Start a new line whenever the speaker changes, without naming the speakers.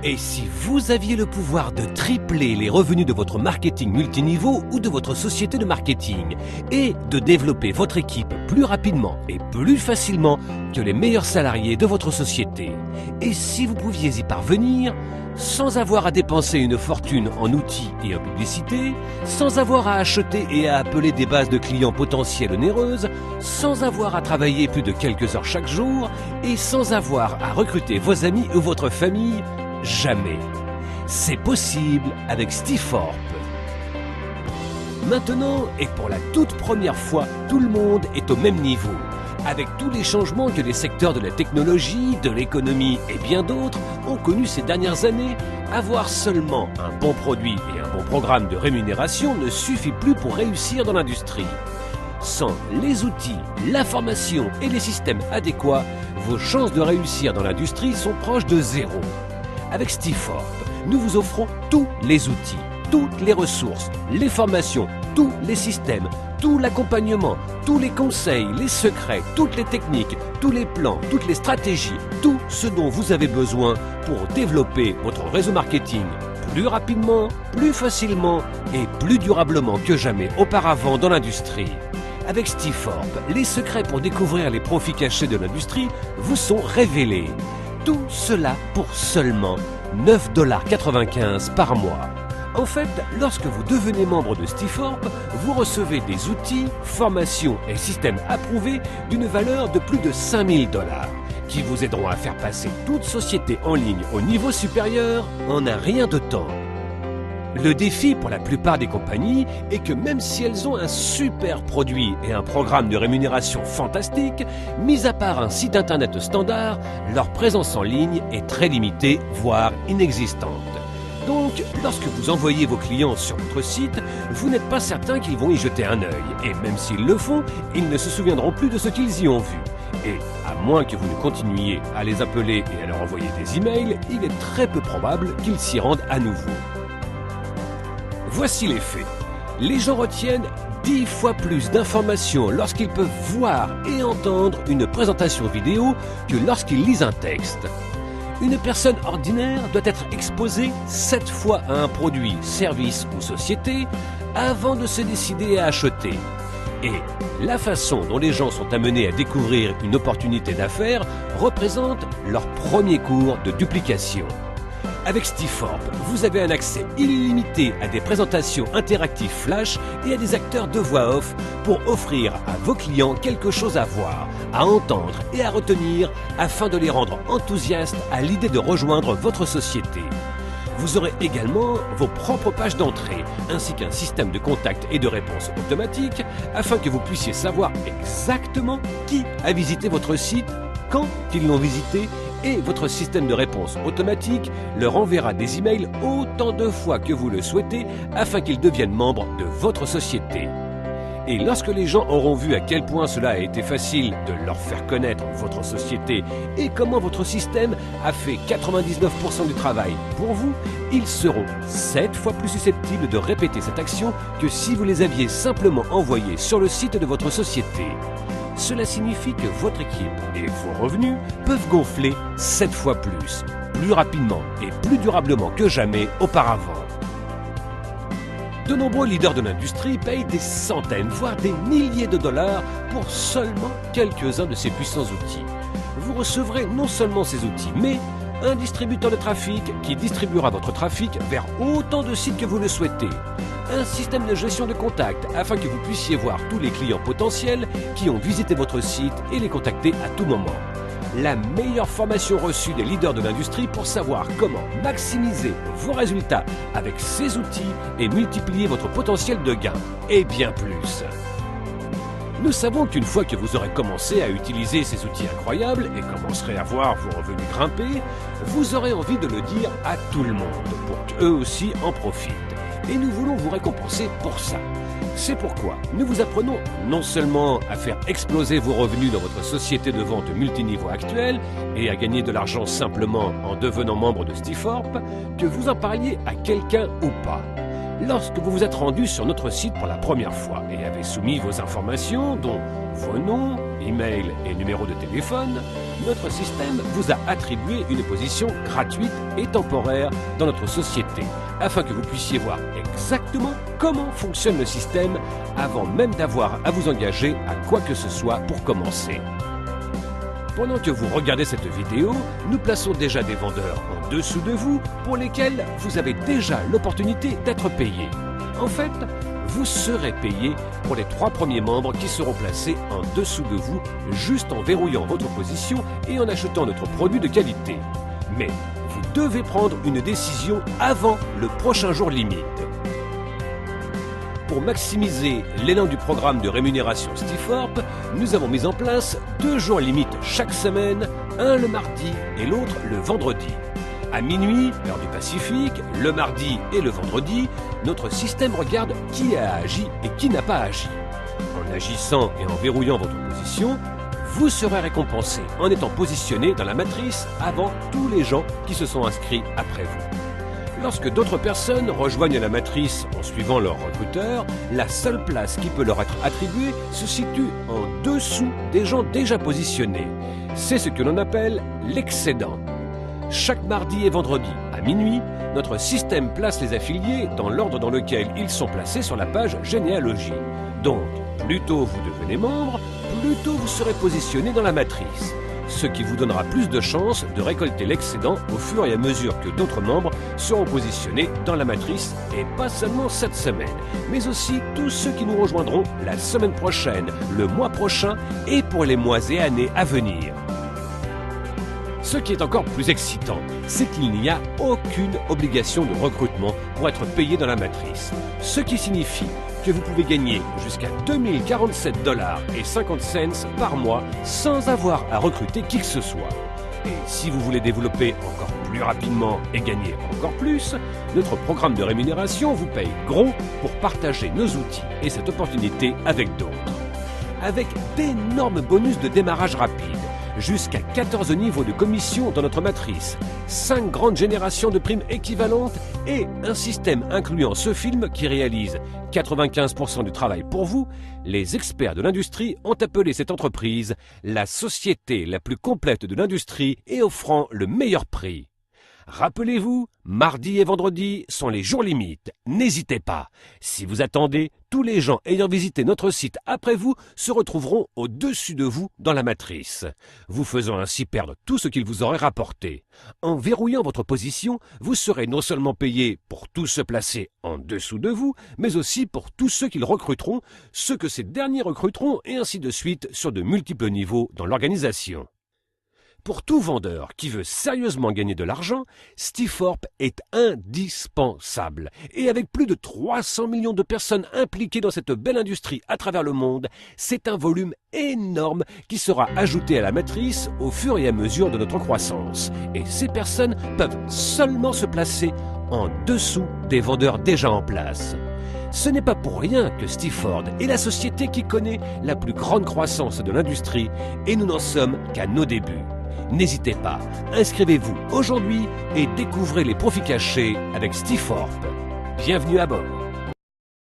Et si vous aviez le pouvoir de tripler les revenus de votre marketing multiniveau ou de votre société de marketing et de développer votre équipe plus rapidement et plus facilement que les meilleurs salariés de votre société, et si vous pouviez y parvenir sans avoir à dépenser une fortune en outils et en publicité, sans avoir à acheter et à appeler des bases de clients potentiels onéreuses, sans avoir à travailler plus de quelques heures chaque jour et sans avoir à recruter vos amis ou votre famille, jamais. C'est possible avec Stiforp. Maintenant, et pour la toute première fois, tout le monde est au même niveau. Avec tous les changements que les secteurs de la technologie, de l'économie et bien d'autres ont connus ces dernières années, avoir seulement un bon produit et un bon programme de rémunération ne suffit plus pour réussir dans l'industrie. Sans les outils, la formation et les systèmes adéquats, vos chances de réussir dans l'industrie sont proches de zéro. Avec Stiforp, nous vous offrons tous les outils, toutes les ressources, les formations, tous les systèmes, tout l'accompagnement, tous les conseils, les secrets, toutes les techniques, tous les plans, toutes les stratégies, tout ce dont vous avez besoin pour développer votre réseau marketing plus rapidement, plus facilement et plus durablement que jamais auparavant dans l'industrie. Avec Stiforp, les secrets pour découvrir les profits cachés de l'industrie vous sont révélés. Tout cela pour seulement 9,95 $ par mois. En fait, lorsque vous devenez membre de Stiforp, vous recevez des outils, formations et systèmes approuvés d'une valeur de plus de 5 000 $ qui vous aideront à faire passer toute société en ligne au niveau supérieur en un rien de temps. Le défi pour la plupart des compagnies est que même si elles ont un super produit et un programme de rémunération fantastique, mis à part un site internet standard, leur présence en ligne est très limitée, voire inexistante. Donc, lorsque vous envoyez vos clients sur votre site, vous n'êtes pas certain qu'ils vont y jeter un œil. Et même s'ils le font, ils ne se souviendront plus de ce qu'ils y ont vu. Et à moins que vous ne continuiez à les appeler et à leur envoyer des emails, il est très peu probable qu'ils s'y rendent à nouveau. Voici les faits. Les gens retiennent 10 fois plus d'informations lorsqu'ils peuvent voir et entendre une présentation vidéo que lorsqu'ils lisent un texte. Une personne ordinaire doit être exposée 7 fois à un produit, service ou société avant de se décider à acheter. Et la façon dont les gens sont amenés à découvrir une opportunité d'affaires représente leur premier cours de duplication. Avec Stiforp, vous avez un accès illimité à des présentations interactives flash et à des acteurs de voix off pour offrir à vos clients quelque chose à voir, à entendre et à retenir afin de les rendre enthousiastes à l'idée de rejoindre votre société. Vous aurez également vos propres pages d'entrée ainsi qu'un système de contact et de réponse automatique afin que vous puissiez savoir exactement qui a visité votre site, quand ils l'ont visité, et votre système de réponse automatique leur enverra des emails autant de fois que vous le souhaitez afin qu'ils deviennent membres de votre société. Et lorsque les gens auront vu à quel point cela a été facile de leur faire connaître votre société et comment votre système a fait 99% du travail pour vous, ils seront 7 fois plus susceptibles de répéter cette action que si vous les aviez simplement envoyés sur le site de votre société. Cela signifie que votre équipe et vos revenus peuvent gonfler 7 fois plus rapidement et plus durablement que jamais auparavant. De nombreux leaders de l'industrie payent des centaines, voire des milliers de dollars pour seulement quelques-uns de ces puissants outils. Vous recevrez non seulement ces outils, mais un distributeur de trafic qui distribuera votre trafic vers autant de sites que vous le souhaitez. Un système de gestion de contacts afin que vous puissiez voir tous les clients potentiels qui ont visité votre site et les contacter à tout moment. La meilleure formation reçue des leaders de l'industrie pour savoir comment maximiser vos résultats avec ces outils et multiplier votre potentiel de gain, et bien plus. Nous savons qu'une fois que vous aurez commencé à utiliser ces outils incroyables et commencerez à voir vos revenus grimper, vous aurez envie de le dire à tout le monde pour qu'eux aussi en profitent. Et nous voulons vous récompenser pour ça. C'est pourquoi nous vous apprenons non seulement à faire exploser vos revenus dans votre société de vente multiniveau actuelle et à gagner de l'argent simplement en devenant membre de Stiforp, que vous en parliez à quelqu'un ou pas. Lorsque vous vous êtes rendu sur notre site pour la première fois et avez soumis vos informations, dont vos noms, email et numéro de téléphone, notre système vous a attribué une position gratuite et temporaire dans notre société, afin que vous puissiez voir exactement comment fonctionne le système avant même d'avoir à vous engager à quoi que ce soit pour commencer. Pendant que vous regardez cette vidéo, nous plaçons déjà des vendeurs en dessous de vous pour lesquels vous avez déjà l'opportunité d'être payé. En fait, vous serez payé pour les 3 premiers membres qui seront placés en dessous de vous juste en verrouillant votre position et en achetant notre produit de qualité. Mais vous devez prendre une décision avant le prochain jour limite. Pour maximiser l'élan du programme de rémunération Stiforp, nous avons mis en place 2 jours limites chaque semaine, un le mardi et l'autre le vendredi. À minuit, heure du Pacifique, le mardi et le vendredi, notre système regarde qui a agi et qui n'a pas agi. En agissant et en verrouillant votre position, vous serez récompensé en étant positionné dans la matrice avant tous les gens qui se sont inscrits après vous. Lorsque d'autres personnes rejoignent la matrice en suivant leur recruteur, la seule place qui peut leur être attribuée se situe en dessous des gens déjà positionnés. C'est ce que l'on appelle l'excédent. Chaque mardi et vendredi, à minuit, notre système place les affiliés dans l'ordre dans lequel ils sont placés sur la page généalogie. Donc, plus tôt vous devenez membre, plus tôt vous serez positionné dans la matrice. Ce qui vous donnera plus de chances de récolter l'excédent au fur et à mesure que d'autres membres seront positionnés dans la matrice, et pas seulement cette semaine, mais aussi tous ceux qui nous rejoindront la semaine prochaine, le mois prochain et pour les mois et années à venir. Ce qui est encore plus excitant, c'est qu'il n'y a aucune obligation de recrutement pour être payé dans la matrice, ce qui signifie que vous pouvez gagner jusqu'à 2047,50 $ par mois sans avoir à recruter qui que ce soit. Et si vous voulez développer encore plus rapidement et gagner encore plus, notre programme de rémunération vous paye gros pour partager nos outils et cette opportunité avec d'autres. Avec d'énormes bonus de démarrage rapide, jusqu'à 14 niveaux de commission dans notre matrice, 5 grandes générations de primes équivalentes et un système incluant ce film qui réalise 95% du travail pour vous, les experts de l'industrie ont appelé cette entreprise la société la plus complète de l'industrie et offrant le meilleur prix. Rappelez-vous, mardi et vendredi sont les jours limites. N'hésitez pas. Si vous attendez, tous les gens ayant visité notre site après vous se retrouveront au-dessus de vous dans la matrice, vous faisant ainsi perdre tout ce qu'ils vous auraient rapporté. En verrouillant votre position, vous serez non seulement payé pour tous se placer en dessous de vous, mais aussi pour tous ceux qu'ils recruteront, ceux que ces derniers recruteront et ainsi de suite sur de multiples niveaux dans l'organisation. Pour tout vendeur qui veut sérieusement gagner de l'argent, Stiforp est indispensable. Et avec plus de 300 millions de personnes impliquées dans cette belle industrie à travers le monde, c'est un volume énorme qui sera ajouté à la matrice au fur et à mesure de notre croissance. Et ces personnes peuvent seulement se placer en dessous des vendeurs déjà en place. Ce n'est pas pour rien que Stiforp est la société qui connaît la plus grande croissance de l'industrie et nous n'en sommes qu'à nos débuts. N'hésitez pas, inscrivez-vous aujourd'hui et découvrez les profits cachés avec Stiforp. Bienvenue à bord.